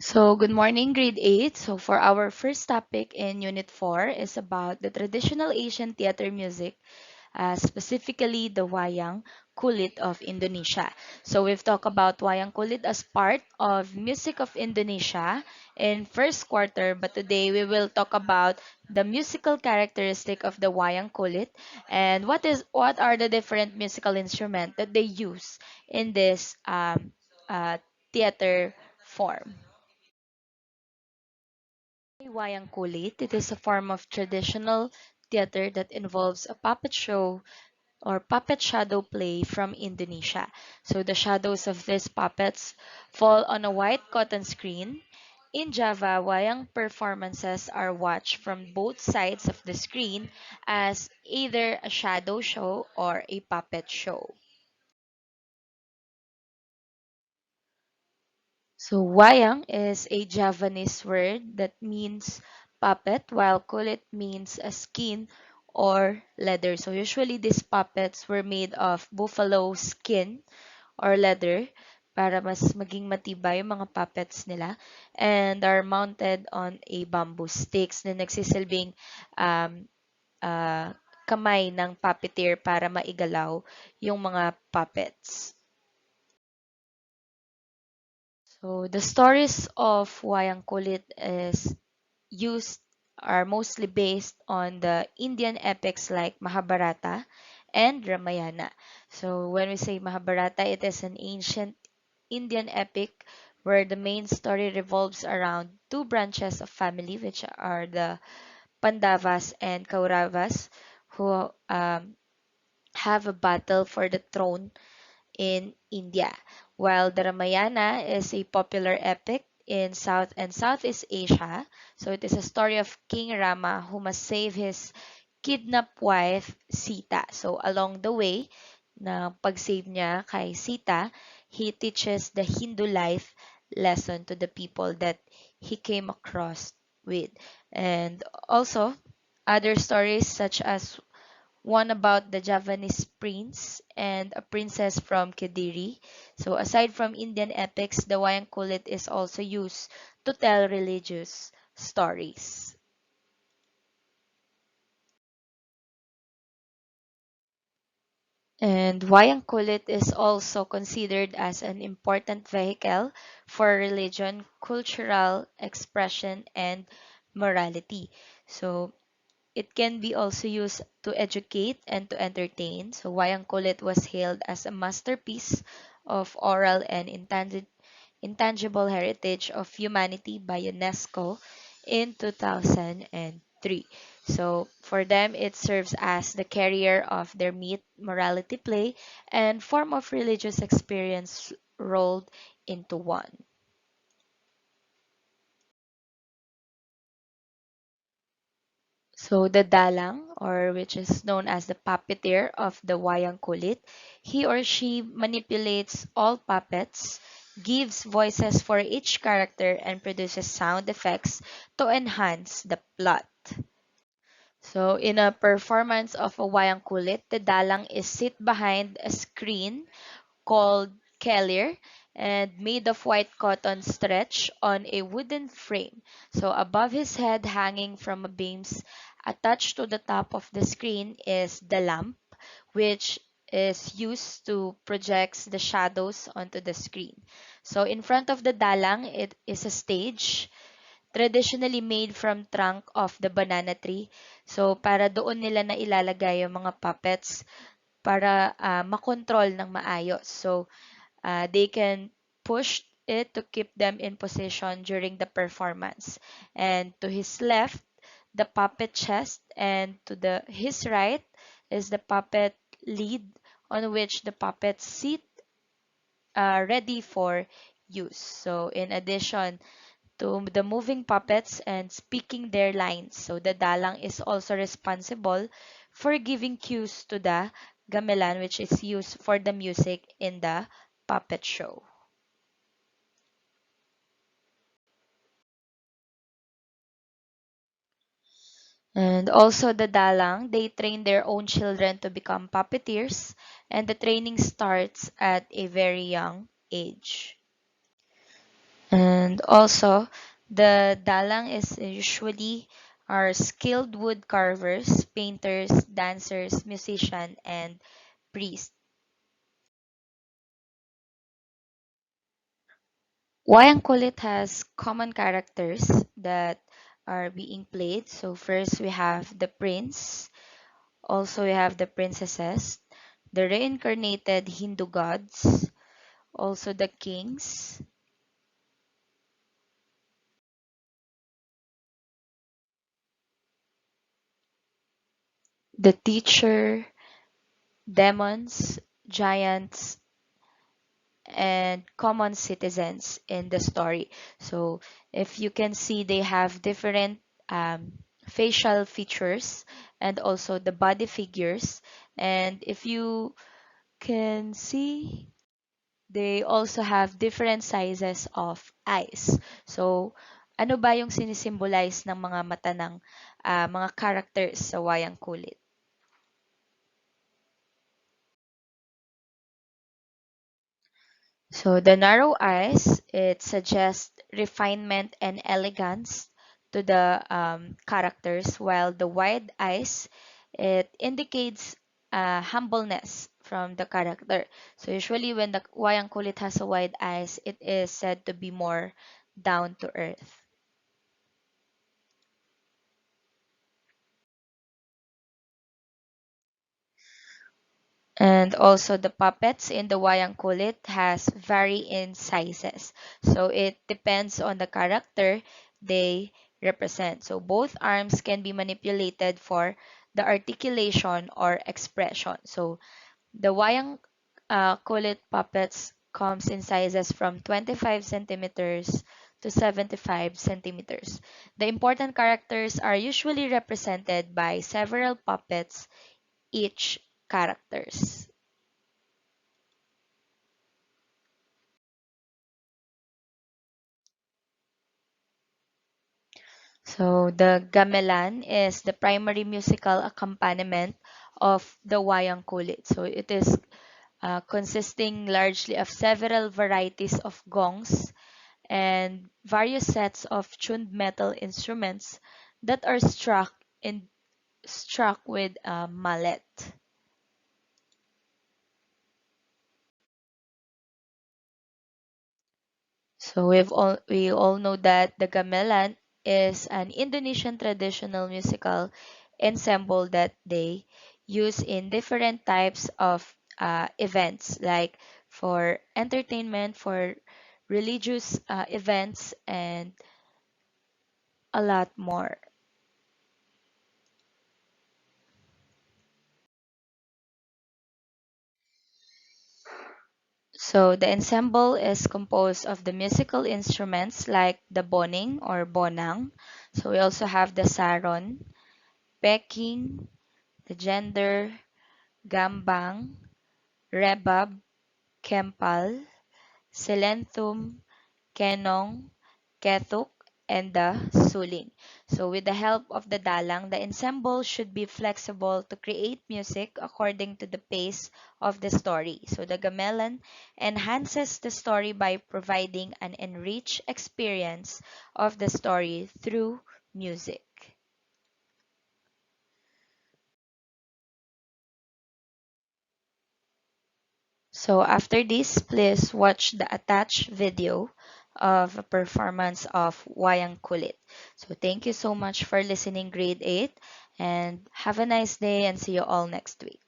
Good morning, grade 8. For our first topic in Unit 4 is about the traditional Asian theater music, specifically the Wayang Kulit of Indonesia. We've talked about Wayang Kulit as part of music of Indonesia in first quarter, but today we will talk about the musical characteristic of the Wayang Kulit and what are the different musical instruments that they use in this theater form. Wayang Kulit. It is a form of traditional theater that involves a puppet show or puppet shadow play from Indonesia. The shadows of these puppets fall on a white cotton screen. In Java, wayang performances are watched from both sides of the screen as either a shadow show or a puppet show. Wayang is a Javanese word that means puppet, while kulit means a skin or leather. Usually these puppets were made of buffalo skin or leather para mas maging matibay yung mga puppets nila and are mounted on a bamboo sticks na nagsisilbing um, kamay ng puppeteer para maigalaw yung mga puppets. The stories of Wayang Kulit is used are mostly based on the Indian epics like Mahabharata and Ramayana. When we say Mahabharata, it is an ancient Indian epic where the main story revolves around two branches of family, which are the Pandavas and Kauravas, who have a battle for the throne in India, while the Ramayana is a popular epic in South and Southeast Asia. It is a story of King Rama who must save his kidnapped wife Sita. Along the way, na pag-save niya kay Sita, he teaches the Hindu life lesson to the people that he came across with. And also, other stories such as one about the Javanese prince and a princess from Kediri. Aside from Indian epics, the wayang kulit is also used to tell religious stories. And wayang kulit is also considered as an important vehicle for religion, cultural expression, and morality. So it can be also used to educate and to entertain. Wayang Kulit was hailed as a masterpiece of oral and intangible heritage of humanity by UNESCO in 2003. For them, it serves as the carrier of their myth, morality play, and form of religious experience rolled into one. The dalang, or which is known as the puppeteer of the wayang kulit, he or she manipulates all puppets, gives voices for each character, and produces sound effects to enhance the plot. In a performance of a wayang kulit, the dalang is sit behind a screen called Kellier and made of white cotton stretched on a wooden frame. Above his head, hanging from a beams attached to the top of the screen is the lamp, which is used to project the shadows onto the screen. In front of the dalang, it is a stage traditionally made from trunk of the banana tree. Para doon nila na ilalagay yung mga puppets para makontrol ng maayos. They can push it to keep them in position during the performance. And to his left, the puppet chest, and to his right is the puppet lead on which the puppets sit ready for use. In addition to the moving puppets and speaking their lines, the dalang is also responsible for giving cues to the gamelan, which is used for the music in the puppet show. And also the dalang, they train their own children to become puppeteers, and the training starts at a very young age. And also, the dalang is usually are skilled wood carvers, painters, dancers, musician, and priest. Wayang Kulit has common characters that are being played. So first we have the prince, also we have the princesses, the reincarnated Hindu gods, also the kings, the teacher, demons, giants, and common citizens in the story. So if you can see, they have different um, facial features and also the body figures. And if you can see, they also have different sizes of eyes. So ano ba yung sinisimbolize ng mga mata ng mga characters sa wayang kulit? So the narrow eyes, it suggests refinement and elegance to the characters, while the wide eyes, it indicates humbleness from the character. So usually when the wayang kulit has a wide eyes, it is said to be more down to earth. And also the puppets in the wayang kulit has vary in sizes. So it depends on the character they represent. So both arms can be manipulated for the articulation or expression. So the wayang kulit puppets comes in sizes from 25 centimeters to 75 centimeters. The important characters are usually represented by several puppets each characters. So the gamelan is the primary musical accompaniment of the wayang kulit. So it is consisting largely of several varieties of gongs and various sets of tuned metal instruments that are struck with a mallet. So we all know that the gamelan is an Indonesian traditional musical ensemble that they use in different types of events, like for entertainment, for religious events, and a lot more. So the ensemble is composed of the musical instruments like the boning or bonang. So we also have the saron, peking, the gender, gambang, rebab, kempal, silentum, kenong, kethuk, and the suling. So with the help of the dalang, the ensemble should be flexible to create music according to the pace of the story. So the gamelan enhances the story by providing an enriched experience of the story through music. So after this, please watch the attached video of a performance of Wayang Kulit. So thank you so much for listening, grade 8, and have a nice day and see you all next week.